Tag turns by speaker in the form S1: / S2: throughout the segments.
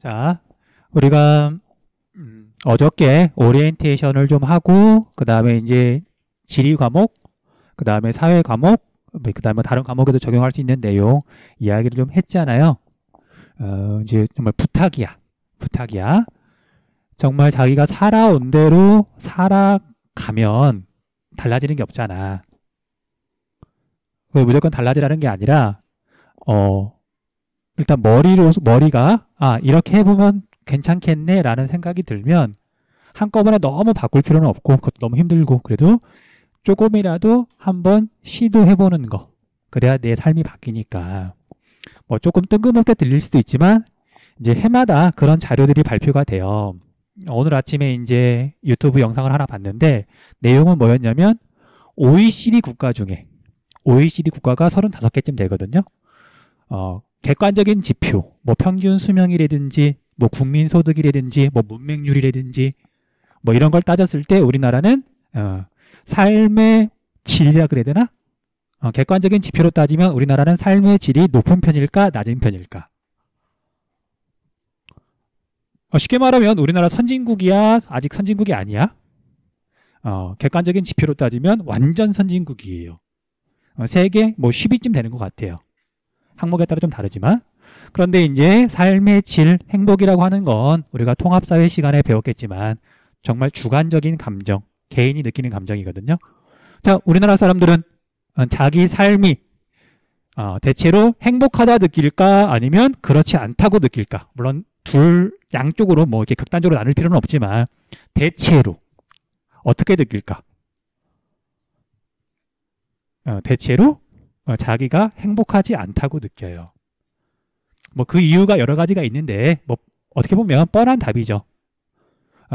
S1: 자, 우리가 어저께 오리엔테이션을 좀 하고 그 다음에 이제 지리 과목, 그 다음에 사회 과목, 그 다음에 다른 과목에도 적용할 수 있는 내용 이야기를 좀 했잖아요. 이제 정말 부탁이야. 정말 자기가 살아온 대로 살아가면 달라지는 게 없잖아. 무조건 달라지라는 게 아니라 일단 머리가 이렇게 해보면 괜찮겠네 라는 생각이 들면 한꺼번에 너무 바꿀 필요는 없고 그것도 너무 힘들고 그래도 조금이라도 한번 시도해보는 거, 그래야 내 삶이 바뀌니까. 뭐 조금 뜬금없게 들릴 수도 있지만 이제 해마다 그런 자료들이 발표가 돼요. 오늘 아침에 이제 유튜브 영상을 하나 봤는데 내용은 뭐였냐면 OECD 국가 중에 OECD 국가가 35개쯤 되거든요. 객관적인 지표, 뭐 평균 수명이라든지 뭐 국민소득이라든지 뭐 문맹률이라든지 뭐 이런 걸 따졌을 때 우리나라는 삶의 질이라 그래야 되나? 객관적인 지표로 따지면 우리나라는 삶의 질이 높은 편일까 낮은 편일까? 쉽게 말하면 우리나라 선진국이야 아직 선진국이 아니야? 객관적인 지표로 따지면 완전 선진국이에요. 세계 뭐 10위쯤 되는 것 같아요. 항목에 따라 좀 다르지만. 그런데 이제 삶의 질, 행복이라고 하는 건 우리가 통합사회 시간에 배웠겠지만 정말 주관적인 감정, 개인이 느끼는 감정이거든요. 자, 우리나라 사람들은 자기 삶이 대체로 행복하다 느낄까 아니면 그렇지 않다고 느낄까? 물론 둘 양쪽으로 뭐 이렇게 극단적으로 나눌 필요는 없지만 대체로 어떻게 느낄까? 대체로 자기가 행복하지 않다고 느껴요. 뭐 그 이유가 여러 가지가 있는데 뭐 어떻게 보면 뻔한 답이죠.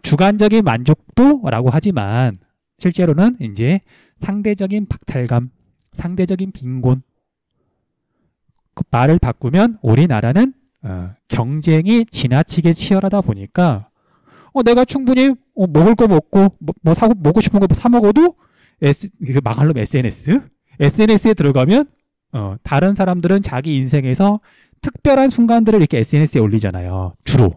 S1: 주관적인 만족도라고 하지만 실제로는 이제 상대적인 박탈감, 상대적인 빈곤. 그 말을 바꾸면 우리나라는 경쟁이 지나치게 치열하다 보니까 내가 충분히 먹을 거 먹고 먹고 싶은 거 사 먹어도 망할 놈 SNS에 들어가면 다른 사람들은 자기 인생에서 특별한 순간들을 이렇게 SNS에 올리잖아요. 주로.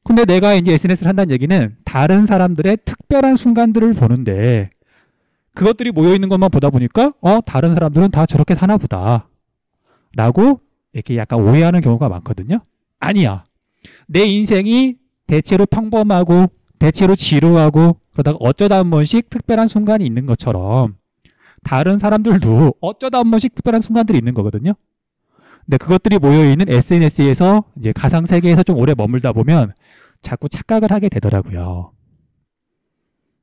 S1: 근데 내가 이제 SNS를 한다는 얘기는 다른 사람들의 특별한 순간들을 보는데 그것들이 모여있는 것만 보다 보니까 다른 사람들은 다 저렇게 사나 보다 라고 이렇게 약간 오해하는 경우가 많거든요. 아니야. 내 인생이 대체로 평범하고 대체로 지루하고 그러다가 어쩌다 한 번씩 특별한 순간이 있는 것처럼 다른 사람들도 어쩌다 한 번씩 특별한 순간들이 있는 거거든요. 근데 그것들이 모여있는 SNS에서 이제 가상세계에서 좀 오래 머물다 보면 자꾸 착각을 하게 되더라고요.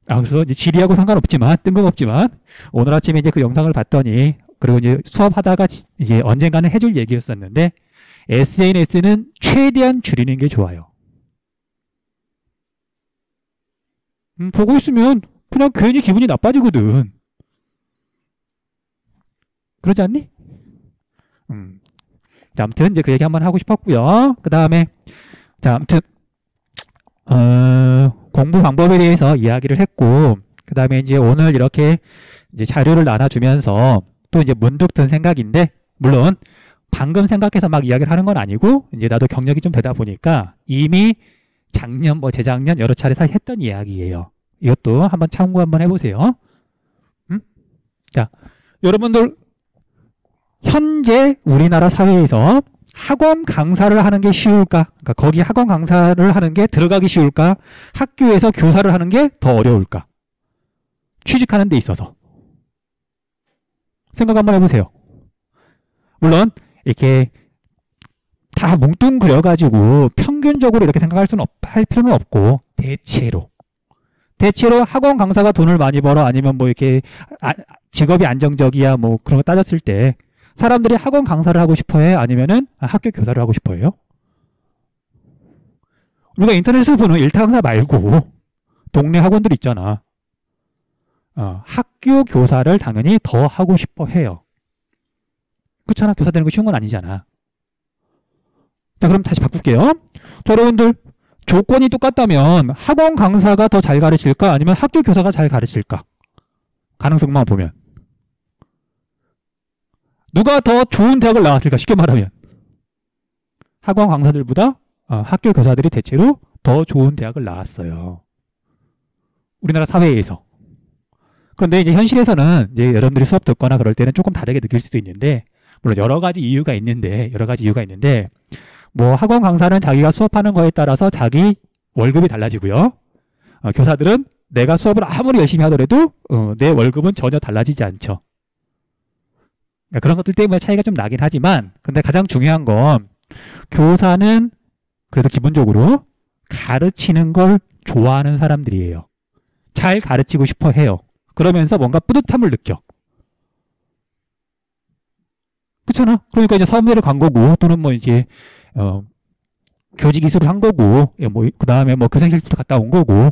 S1: 그래서 이제 지리하고 상관없지만, 뜬금없지만, 오늘 아침에 이제 그 영상을 봤더니, 그리고 이제 수업하다가 이제 언젠가는 해줄 얘기였었는데, SNS는 최대한 줄이는 게 좋아요. 보고 있으면 그냥 괜히 기분이 나빠지거든. 그러지 않니? 자, 아무튼 이제 그 얘기 한번 하고 싶었고요. 그 다음에 자, 아무튼 공부 방법에 대해서 이야기를 했고, 그 다음에 이제 오늘 이렇게 이제 자료를 나눠주면서 또 이제 문득 든 생각인데, 물론 방금 생각해서 막 이야기를 하는 건 아니고 이제 나도 경력이 좀 되다 보니까 이미 작년 뭐 재작년 여러 차례 사실 했던 이야기예요. 이것도 한번 참고 한번 해보세요. 자, 여러분들 현재 우리나라 사회에서 학원 강사를 하는 게 쉬울까? 그러니까 거기 학원 강사를 하는 게 들어가기 쉬울까? 학교에서 교사를 하는 게 더 어려울까? 취직하는 데 있어서. 생각 한번 해보세요. 물론 이렇게 다 뭉뚱그려가지고 평균적으로 이렇게 생각할 수는 할 필요는 없고 대체로 학원 강사가 돈을 많이 벌어 아니면 뭐 이렇게 직업이 안정적이야 뭐 그런 거 따졌을 때 사람들이 학원 강사를 하고 싶어해? 아니면은 학교 교사를 하고 싶어해요? 우리가 인터넷에서 보는 일타 강사 말고 동네 학원들 있잖아. 학교 교사를 당연히 더 하고 싶어 해요. 그렇잖아. 교사 되는 거 쉬운 건 아니잖아. 자, 그럼 다시 바꿀게요. 자, 여러분들 조건이 똑같다면 학원 강사가 더 잘 가르칠까? 아니면 학교 교사가 잘 가르칠까? 가능성만 보면. 누가 더 좋은 대학을 나왔을까? 쉽게 말하면. 학원 강사들보다 학교 교사들이 대체로 더 좋은 대학을 나왔어요. 우리나라 사회에서. 그런데 이제 현실에서는 이제 여러분들이 수업 듣거나 그럴 때는 조금 다르게 느낄 수도 있는데, 물론 여러 가지 이유가 있는데, 뭐 학원 강사는 자기가 수업하는 거에 따라서 자기 월급이 달라지고요. 교사들은 내가 수업을 아무리 열심히 하더라도 내 월급은 전혀 달라지지 않죠. 그런 것들 때문에 차이가 좀 나긴 하지만, 근데 가장 중요한 건 교사는 그래도 기본적으로 가르치는 걸 좋아하는 사람들이에요. 잘 가르치고 싶어 해요. 그러면서 뭔가 뿌듯함을 느껴. 그렇잖아. 그러니까 이제 사업대를 간 거고, 또는 뭐 이제 교직 이수를 한 거고, 뭐 그 다음에 뭐 교생실도 갔다 온 거고,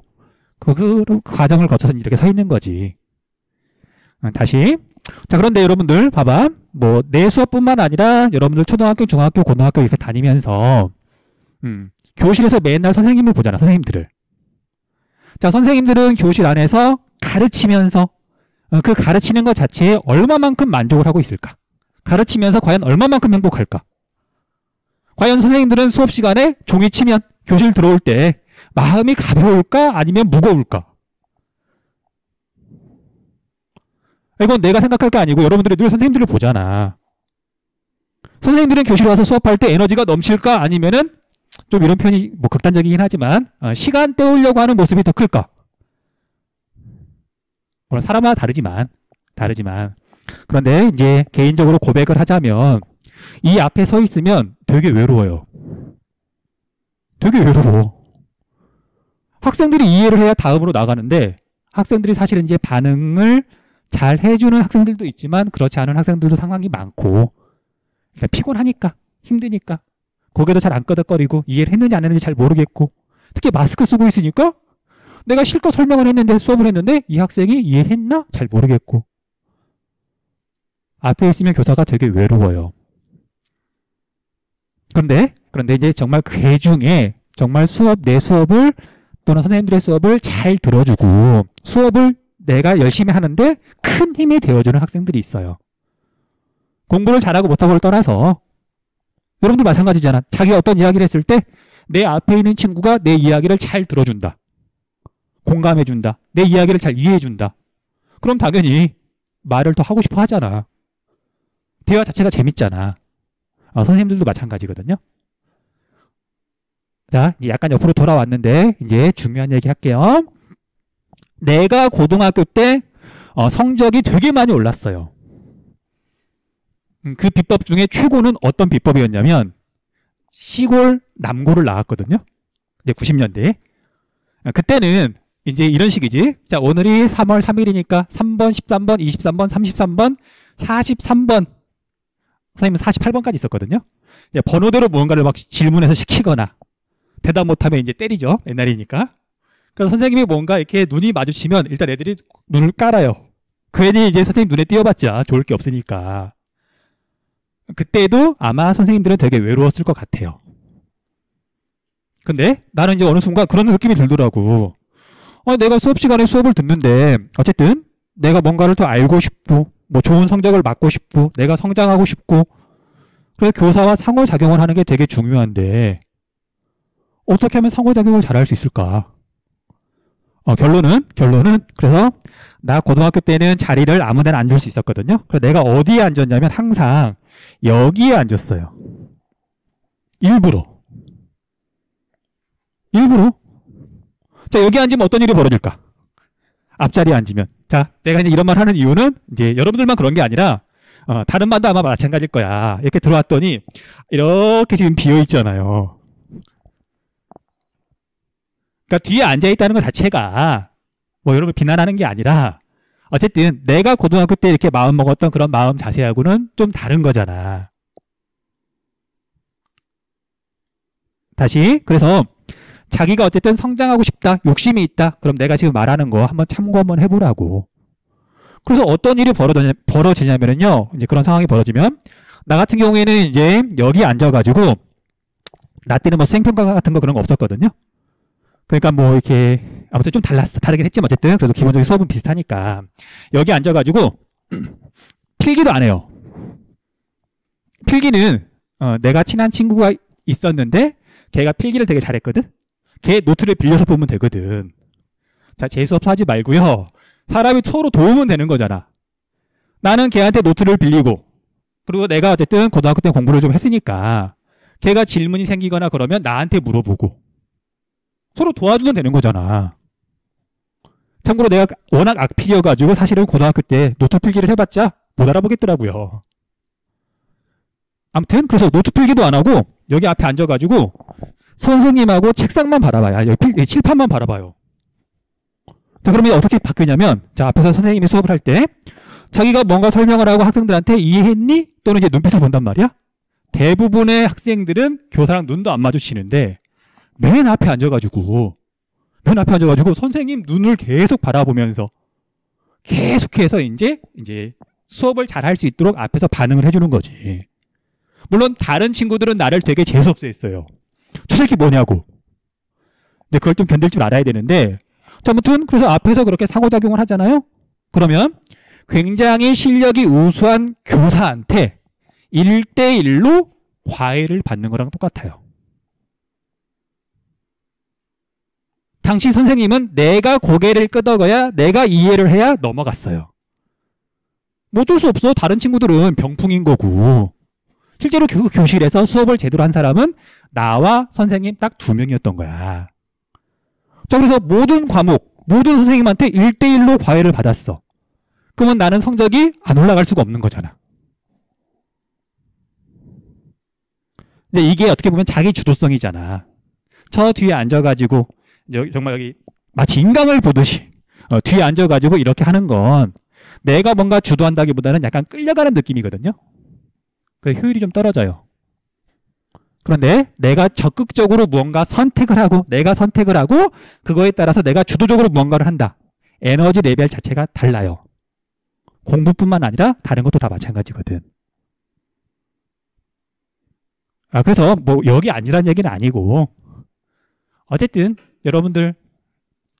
S1: 그 과정을 거쳐서 이렇게 서 있는 거지. 다시. 자, 그런데 여러분들 봐봐. 뭐 내 수업뿐만 아니라 여러분들 초등학교, 중학교, 고등학교 이렇게 다니면서 교실에서 맨날 선생님을 보잖아. 선생님들을. 자, 선생님들은 교실 안에서 가르치면서 그 가르치는 것 자체에 얼마만큼 만족을 하고 있을까? 가르치면서 과연 얼마만큼 행복할까? 과연 선생님들은 수업 시간에 종이 치면 교실 들어올 때 마음이 가벼울까? 아니면 무거울까? 이건 내가 생각할 게 아니고 여러분들이 늘 선생님들을 보잖아. 선생님들은 교실에 와서 수업할 때 에너지가 넘칠까? 아니면은 좀 이런 표현이 뭐 극단적이긴 하지만 시간 때우려고 하는 모습이 더 클까? 물론 사람마다 다르지만 그런데 이제 개인적으로 고백을 하자면 이 앞에 서 있으면 되게 외로워요. 되게 외로워. 학생들이 이해를 해야 다음으로 나가는데 학생들이 사실은 이제 반응을 잘 해주는 학생들도 있지만 그렇지 않은 학생들도 상당히 많고, 그러니까 피곤하니까, 힘드니까, 고개도 잘 안 끄덕거리고 이해를 했는지 안 했는지 잘 모르겠고, 특히 마스크 쓰고 있으니까 내가 실컷 설명을 했는데, 수업을 했는데 이 학생이 이해했나? 잘 모르겠고. 앞에 있으면 교사가 되게 외로워요. 그런데 이제 정말 그 중에 정말 내 수업을 또는 선생님들의 수업을 잘 들어주고 수업을 내가 열심히 하는데 큰 힘이 되어주는 학생들이 있어요. 공부를 잘하고 못하고를 떠나서 여러분들 마찬가지잖아. 자기가 어떤 이야기를 했을 때 내 앞에 있는 친구가 내 이야기를 잘 들어준다. 공감해준다. 내 이야기를 잘 이해해준다. 그럼 당연히 말을 더 하고 싶어 하잖아. 대화 자체가 재밌잖아. 선생님들도 마찬가지거든요. 자, 이제 약간 옆으로 돌아왔는데 이제 중요한 얘기 할게요. 내가 고등학교 때 성적이 되게 많이 올랐어요. 그 비법 중에 최고는 어떤 비법이었냐면 시골 남고를 나왔거든요. 이제 90년대에. 그때는 이제 이런 식이지. 자, 오늘이 3월 3일이니까 3번, 13번, 23번, 33번, 43번. 선생님은 48번까지 있었거든요. 번호대로 무언가를 막 질문해서 시키거나 대답 못하면 이제 때리죠. 옛날이니까. 그래서 선생님이 뭔가 이렇게 눈이 마주치면 일단 애들이 눈을 깔아요. 괜히 이제 선생님 눈에 띄어봤자 좋을 게 없으니까. 그때도 아마 선생님들은 되게 외로웠을 것 같아요. 근데 나는 이제 어느 순간 그런 느낌이 들더라고. 내가 수업 시간에 수업을 듣는데 어쨌든 내가 뭔가를 더 알고 싶고 뭐 좋은 성적을 받고 싶고 내가 성장하고 싶고 그래서 교사와 상호작용을 하는 게 되게 중요한데 어떻게 하면 상호작용을 잘할 수 있을까? 결론은 그래서 나 고등학교 때는 자리를 아무 데나 앉을 수 있었거든요. 그래서 내가 어디에 앉았냐면 항상 여기에 앉았어요. 일부러. 자, 여기 앉으면 어떤 일이 벌어질까? 앞자리에 앉으면. 자, 내가 이제 이런 말 하는 이유는 이제 여러분들만 그런 게 아니라 다른 반도 아마 마찬가지일 거야. 이렇게 들어왔더니 이렇게 지금 비어 있잖아요. 그러니까 뒤에 앉아있다는 것 자체가 뭐 여러분 비난하는 게 아니라 어쨌든 내가 고등학교 때 이렇게 마음 먹었던 그런 마음 자세하고는 좀 다른 거잖아. 다시 그래서 자기가 어쨌든 성장하고 싶다, 욕심이 있다. 그럼 내가 지금 말하는 거 한번 참고 한번 해보라고. 그래서 어떤 일이 벌어지냐면요. 이제 그런 상황이 벌어지면 나 같은 경우에는 이제 여기 앉아가지고 나 때는 뭐 수행평가 같은 거 그런 거 없었거든요. 그러니까 뭐 이렇게 아무튼 좀 다르긴 했지만 어쨌든 그래도 기본적인 수업은 비슷하니까 여기 앉아가지고 필기도 안 해요. 필기는 내가 친한 친구가 있었는데 걔가 필기를 되게 잘했거든. 걔 노트를 빌려서 보면 되거든. 자, 재수없어 하지 말고요. 사람이 서로 도우면 되는 거잖아. 나는 걔한테 노트를 빌리고, 그리고 내가 어쨌든 고등학교 때 공부를 좀 했으니까 걔가 질문이 생기거나 그러면 나한테 물어보고 서로 도와주면 되는 거잖아. 참고로 내가 워낙 악필이어가지고 사실은 고등학교 때 노트 필기를 해봤자 못 알아보겠더라고요. 아무튼 그래서 노트 필기도 안 하고 여기 앞에 앉아가지고 선생님하고 책상만 바라봐요. 여기 칠판만 바라봐요. 자, 그러면 어떻게 바뀌냐면, 자, 앞에서 선생님이 수업을 할 때 자기가 뭔가 설명을 하고 학생들한테 이해했니? 또는 이제 눈빛을 본단 말이야. 대부분의 학생들은 교사랑 눈도 안 마주치는데 맨 앞에 앉아가지고 선생님 눈을 계속 바라보면서 계속해서 이제 수업을 잘 할 수 있도록 앞에서 반응을 해주는 거지. 물론 다른 친구들은 나를 되게 재수없어 했어요. 저 새끼 뭐냐고. 근데 그걸 좀 견딜 줄 알아야 되는데, 자, 아무튼 그래서 앞에서 그렇게 상호작용을 하잖아요. 그러면 굉장히 실력이 우수한 교사한테 1대1로 과외를 받는 거랑 똑같아요. 당시 선생님은 내가 고개를 끄덕여야, 내가 이해를 해야 넘어갔어요. 뭐 어쩔 수 없어. 다른 친구들은 병풍인 거고. 실제로 그 교실에서 수업을 제대로 한 사람은 나와 선생님 딱 2명이었던 거야. 자, 그래서 모든 과목, 모든 선생님한테 1대1로 과외를 받았어. 그러면 나는 성적이 안 올라갈 수가 없는 거잖아. 근데 이게 어떻게 보면 자기 주도성이잖아. 저 뒤에 앉아가지고 정말 여기 마치 인강을 보듯이 뒤에 앉아가지고 이렇게 하는 건 내가 뭔가 주도한다기보다는 약간 끌려가는 느낌이거든요. 그 효율이 좀 떨어져요. 그런데 내가 적극적으로 무언가 선택을 하고, 내가 선택을 하고 그거에 따라서 내가 주도적으로 무언가를 한다. 에너지 레벨 자체가 달라요. 공부뿐만 아니라 다른 것도 다 마찬가지거든. 그래서 뭐 여기 앉으라는 얘기는 아니고, 어쨌든 여러분들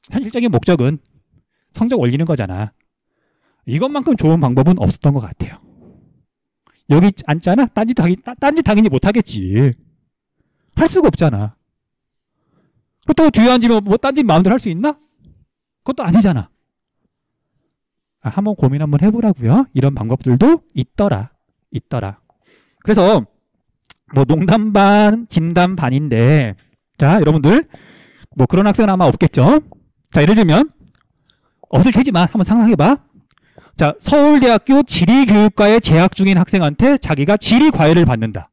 S1: 현실적인 목적은 성적 올리는 거잖아. 이것만큼 좋은 방법은 없었던 것 같아요. 여기 앉잖아? 딴짓 당연히 못하겠지. 할 수가 없잖아. 그렇다고 뒤에 앉으면 뭐 딴짓 마음대로 할 수 있나? 그것도 아니잖아. 한번 고민 한번 해보라고요. 이런 방법들도 있더라. 그래서 뭐 농담 반, 진담 반인데, 자, 여러분들 뭐 그런 학생은 아마 없겠죠. 자, 예를 들면 없을 테지만 한번 상상해봐. 자, 서울대학교 지리교육과에 재학 중인 학생한테 자기가 지리 과외를 받는다.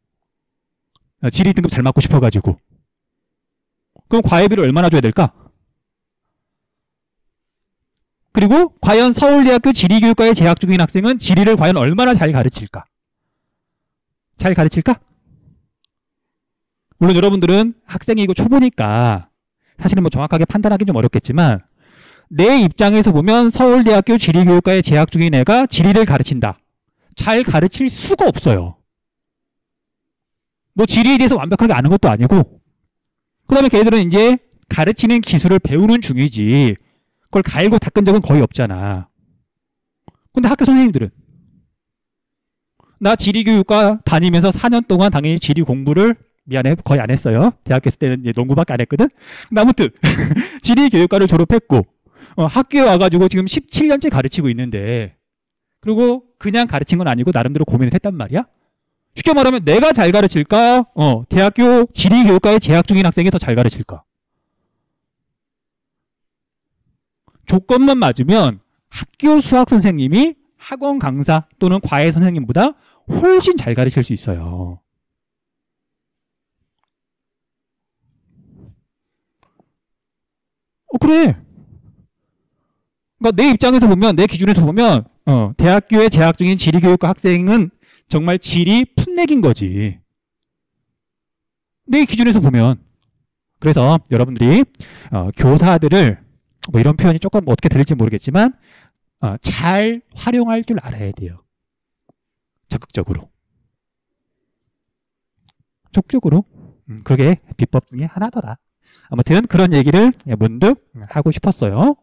S1: 지리 등급 잘 맞고 싶어가지고. 그럼 과외비를 얼마나 줘야 될까? 그리고 과연 서울대학교 지리교육과에 재학 중인 학생은 지리를 과연 얼마나 잘 가르칠까? 물론 여러분들은 학생이고 초보니까 사실은 뭐 정확하게 판단하기 좀 어렵겠지만, 내 입장에서 보면 서울대학교 지리교육과에 재학 중인 애가 지리를 가르친다. 잘 가르칠 수가 없어요. 뭐 지리에 대해서 완벽하게 아는 것도 아니고, 그 다음에 걔들은 이제 가르치는 기술을 배우는 중이지 그걸 갈고 닦은 적은 거의 없잖아. 근데 학교 선생님들은, 나 지리교육과 다니면서 4년 동안 당연히 지리 공부를 미안해 거의 안 했어요. 대학교 때는 이제 농구밖에 안 했거든. 근데 아무튼 지리교육과를 졸업했고 학교에 와가지고 지금 17년째 가르치고 있는데, 그리고 그냥 가르친 건 아니고 나름대로 고민을 했단 말이야. 쉽게 말하면 내가 잘 가르칠까? 대학교 지리교육과에 재학 중인 학생이 더 잘 가르칠까? 조건만 맞으면 학교 수학 선생님이 학원 강사 또는 과외 선생님보다 훨씬 잘 가르칠 수 있어요. 그래. 그러니까 내 입장에서 보면, 내 기준에서 보면 대학교에 재학 중인 지리교육과 학생은 정말 질이 풋내긴 거지. 내 기준에서 보면. 그래서 여러분들이 교사들을 뭐 이런 표현이 조금 어떻게 들릴지 모르겠지만 잘 활용할 줄 알아야 돼요. 적극적으로. 그게 비법 중에 하나더라. 아무튼 그런 얘기를 문득 하고 싶었어요.